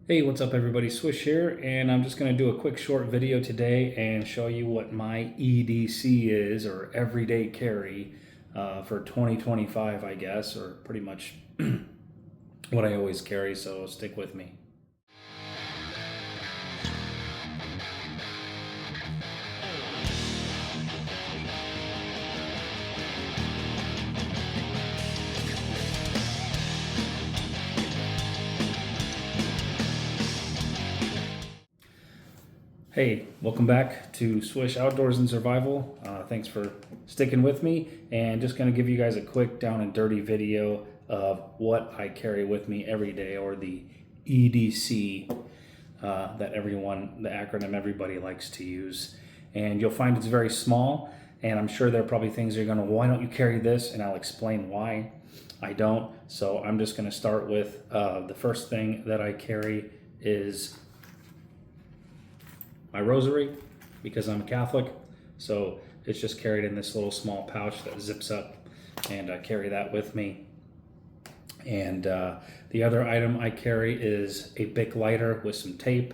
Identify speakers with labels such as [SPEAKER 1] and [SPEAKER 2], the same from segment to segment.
[SPEAKER 1] Hey, what's up everybody? Swish here, and I'm just going to do a quick short video today and show you what my EDC is, or everyday carry, for 2025, I guess, or pretty much what I always carry, so stick with me. Hey, welcome back to Swish Outdoors and Survival. Thanks for sticking with me, and just going to give you guys a quick down and dirty video of what I carry with me every day, or the EDC that everyone, the acronym everybody likes to use. And you'll find it's very small, and I'm sure there are probably things you're going to, why don't you carry this? And I'll explain why I don't. So I'm just going to start with the first thing that I carry is my rosary, because I'm Catholic. So it's just carried in this little small pouch that zips up, and I carry that with me. And the other item I carry is a Bic lighter with some tape.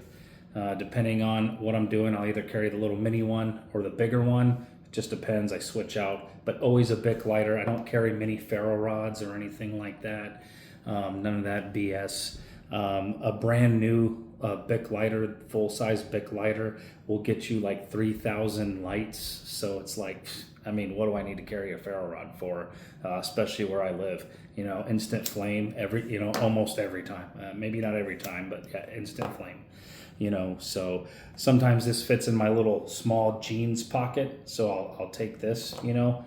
[SPEAKER 1] Depending on what I'm doing, I'll either carry the little mini one or the bigger one. It just depends, I switch out, but always a Bic lighter. I don't carry mini ferro rods or anything like that. None of that BS. A brand new Bic lighter, full-size Bic lighter, will get you like 3,000 lights. So it's like, I mean, what do I need to carry a ferro rod for? Especially where I live, you know, instant flame almost every time. Maybe not every time, but yeah, instant flame. You know, so sometimes this fits in my little small jeans pocket, so I'll take this, you know.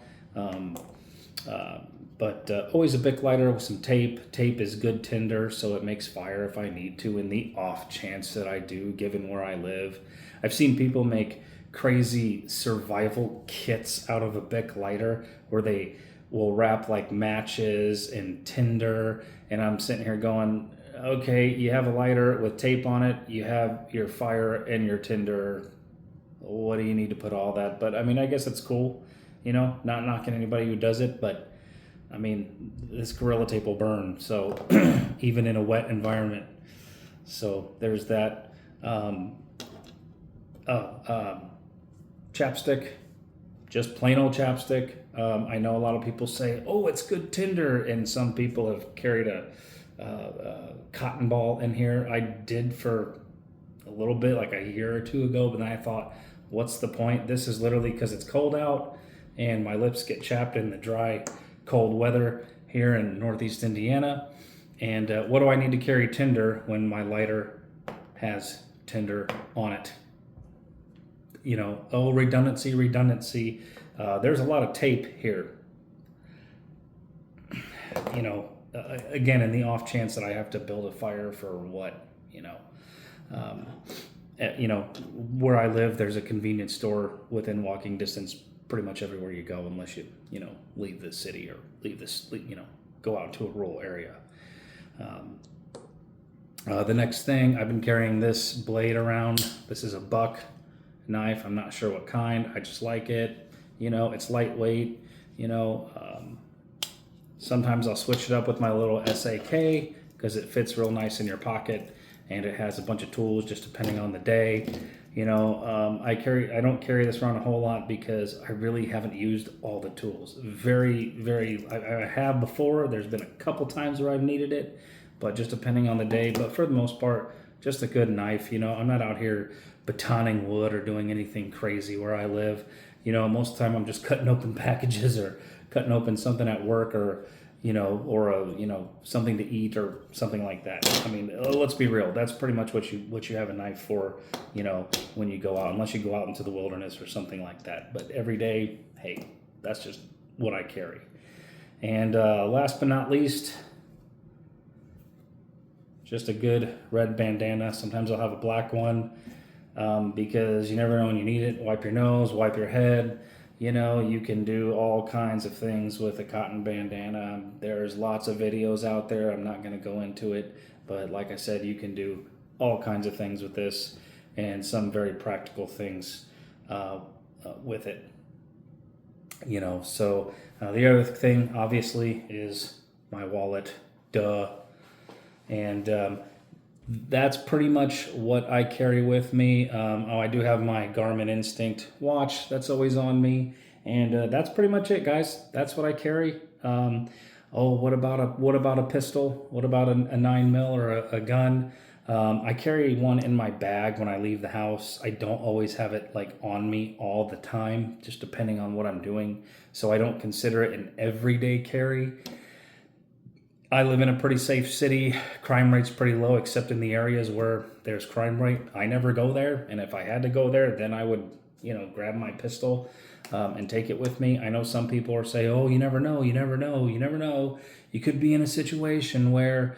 [SPEAKER 1] But always a Bic lighter with some tape. Tape is good tinder, so it makes fire if I need to, in the off chance that I do, given where I live. I've seen people make crazy survival kits out of a Bic lighter, where they will wrap like matches and tinder, and I'm sitting here going, okay, you have a lighter with tape on it, you have your fire and your tinder. What do you need to put all that? But I mean, I guess it's cool, you know, not knocking anybody who does it, but I mean, this Gorilla Tape will burn, so even in a wet environment. So there's that. Chapstick, just plain old chapstick. I know a lot of people say, oh, it's good tinder, and some people have carried a cotton ball in here. I did for a little bit, like a year or two ago, but then I thought, what's the point? This is literally because it's cold out, and my lips get chapped in the dry, cold weather here in Northeast Indiana. And what do I need to carry tinder when my lighter has tinder on it? You know, oh, redundancy. There's a lot of tape here. You know, again, in the off chance that I have to build a fire for what, you know. Where I live, there's a convenience store within walking distance pretty much everywhere you go, unless you leave the city or go out to a rural area. The next thing, I've been carrying this blade around. This is a buck knife. I'm not sure what kind. I just like it. You know, it's lightweight. You know, sometimes I'll switch it up with my little SAK because it fits real nice in your pocket, and it has a bunch of tools just depending on the day. You know, I don't carry this around a whole lot because I really haven't used all the tools. I have before. There's been a couple times where I've needed it, but just depending on the day. But for the most part, just a good knife. You know, I'm not out here batoning wood or doing anything crazy where I live. You know, most of the time I'm just cutting open packages or cutting open something at work, or something to eat or something like that. I mean, let's be real. That's pretty much what you have a knife for, you know, when you go out, unless you go out into the wilderness or something like that. But every day, hey, that's just what I carry. And last but not least, just a good red bandana. Sometimes I'll have a black one because you never know when you need it. Wipe your nose, wipe your head. You know, you can do all kinds of things with a cotton bandana. There's lots of videos out there. I'm not going to go into it, but like I said, you can do all kinds of things with this, and some very practical things with it. You know, so the other thing, obviously, is my wallet. Duh. And that's pretty much what I carry with me. Oh, I do have my Garmin Instinct watch that's always on me, and that's pretty much it, guys. That's what I carry. Oh, what about a pistol? What about a 9 mil or a gun? I carry one in my bag when I leave the house. I don't always have it like on me all the time, just depending on what I'm doing. So I don't consider it an everyday carry. I live in a pretty safe city. Crime rate's pretty low, except in the areas where there's crime rate. I never go there, and if I had to go there, then I would, grab my pistol and take it with me. I know some people are saying, "Oh, you never know, you never know, you never know." You could be in a situation where,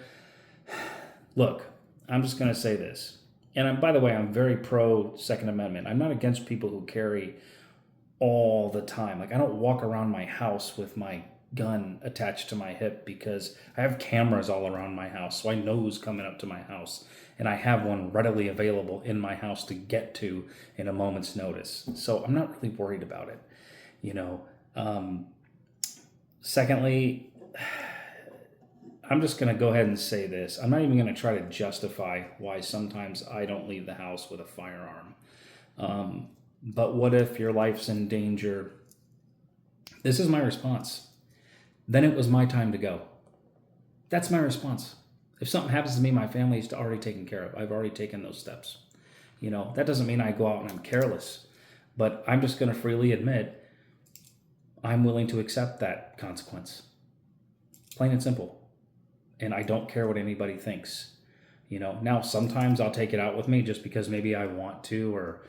[SPEAKER 1] look, I'm just going to say this, and by the way, I'm very pro Second Amendment. I'm not against people who carry all the time. Like I don't walk around my house with my gun attached to my hip because I have cameras all around my house, so I know who's coming up to my house, and I have one readily available in my house to get to in a moment's notice. So I'm not really worried about it, you know. Secondly, I'm just going to go ahead and say this. I'm not even going to try to justify why sometimes I don't leave the house with a firearm. But what if your life's in danger? This is my response. Then it was my time to go. That's my response. If something happens to me, my family is already taken care of. I've already taken those steps. That doesn't mean I go out and I'm careless, but I'm just going to freely admit I'm willing to accept that consequence. Plain and simple. And I don't care what anybody thinks. Now sometimes I'll take it out with me just because maybe I want to, or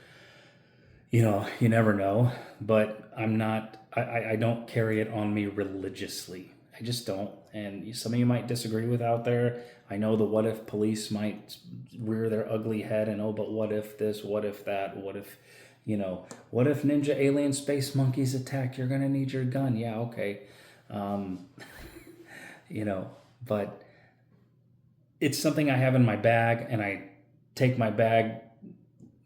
[SPEAKER 1] you never know, but I don't carry it on me religiously. I just don't. And some of you might disagree with out there. I know the what if police might rear their ugly head and, oh, but what if this, what if that, what if ninja alien space monkeys attack? You're going to need your gun. Yeah, okay. But it's something I have in my bag, and I take my bag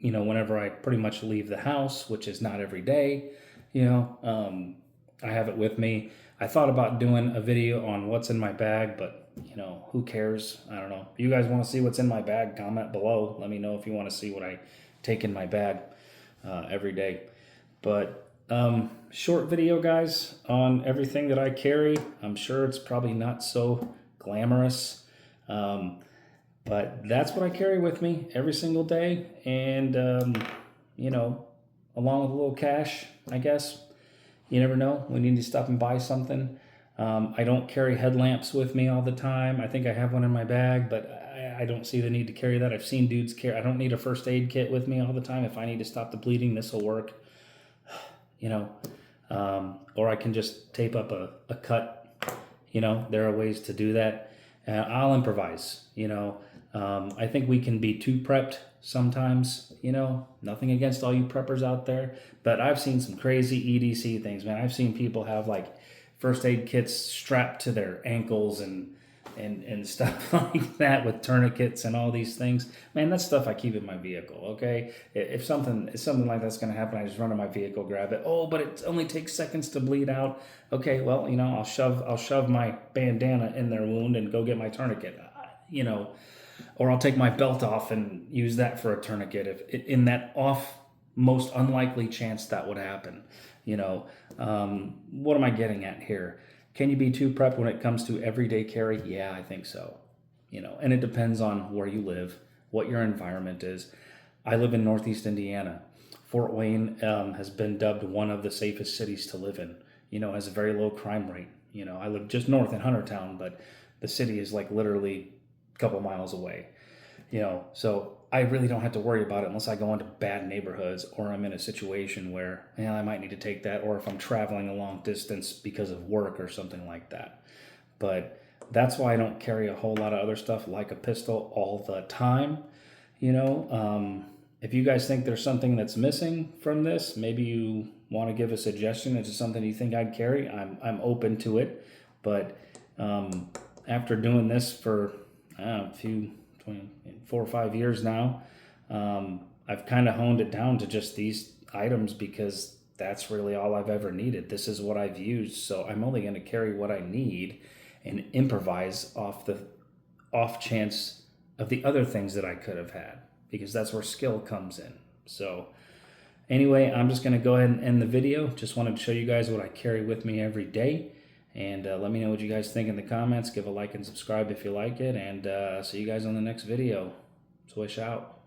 [SPEAKER 1] whenever I pretty much leave the house, which is not every day, I have it with me. I thought about doing a video on what's in my bag, but who cares? I don't know. If you guys want to see what's in my bag, comment below. Let me know if you want to see what I take in my bag every day. But short video, guys, on everything that I carry. I'm sure it's probably not so glamorous. But that's what I carry with me every single day. And, along with a little cash, I guess. You never know. We need to stop and buy something. I don't carry headlamps with me all the time. I think I have one in my bag, but I don't see the need to carry that. I've seen dudes carry. I don't need a first aid kit with me all the time. If I need to stop the bleeding, this will work. Or I can just tape up a cut. There are ways to do that. I'll improvise. I think we can be too prepped sometimes, nothing against all you preppers out there, but I've seen some crazy EDC things, man. I've seen people have like first aid kits strapped to their ankles and stuff like that with tourniquets and all these things. Man, that's stuff I keep in my vehicle, okay? If something like that's going to happen, I just run to my vehicle, grab it. Oh, but it only takes seconds to bleed out. Okay, well, I'll shove my bandana in their wound and go get my tourniquet, or I'll take my belt off and use that for a tourniquet if in that most unlikely chance that would happen. What am I getting at here? Can you be too prepped when it comes to everyday carry? Yeah, I think so. And it depends on where you live, what your environment is. I live in Northeast Indiana. Fort Wayne has been dubbed one of the safest cities to live in. Has a very low crime rate. I live just north in Huntertown, but the city is like literally a couple miles away. So I really don't have to worry about it unless I go into bad neighborhoods or I'm in a situation where I might need to take that, or if I'm traveling a long distance because of work or something like that. But that's why I don't carry a whole lot of other stuff like a pistol all the time. If you guys think there's something that's missing from this, maybe you want to give a suggestion as to something you think I'd carry, I'm open to it. But after doing this for a few 4 or 5 years now, I've kind of honed it down to just these items because that's really all I've ever needed. This is what I've used, so I'm only going to carry what I need and improvise off the off chance of the other things that I could have had, because that's where skill comes in. So anyway, I'm just going to go ahead and end the video. Just wanted to show you guys what I carry with me every day. And let me know what you guys think in the comments. Give a like and subscribe if you like it. And see you guys on the next video. S.O.S out.